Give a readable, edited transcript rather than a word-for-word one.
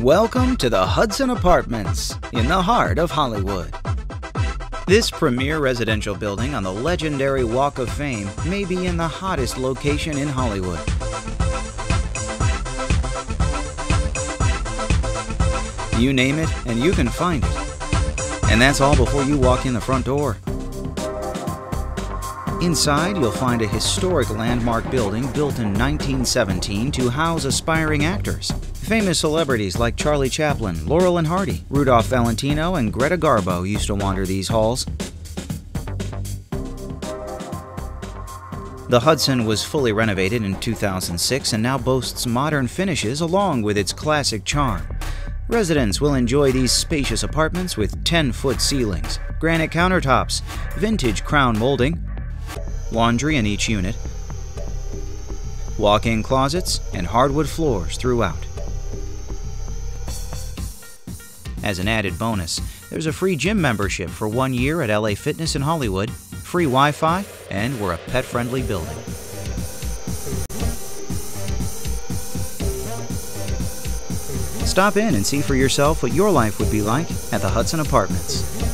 Welcome to the Hudson Apartments in the heart of Hollywood. This premier residential building on the legendary Walk of Fame may be in the hottest location in Hollywood. You name it and you can find it. And that's all before you walk in the front door. Inside, you'll find a historic landmark building built in 1917 to house aspiring actors. Famous celebrities like Charlie Chaplin, Laurel and Hardy, Rudolph Valentino, and Greta Garbo used to wander these halls. The Hudson was fully renovated in 2006 and now boasts modern finishes along with its classic charm. Residents will enjoy these spacious apartments with 10-foot ceilings, granite countertops, vintage crown molding, laundry in each unit, walk-in closets, and hardwood floors throughout. As an added bonus, there's a free gym membership for 1 year at LA Fitness in Hollywood, free Wi-Fi, and we're a pet-friendly building. Stop in and see for yourself what your life would be like at the Hudson Apartments.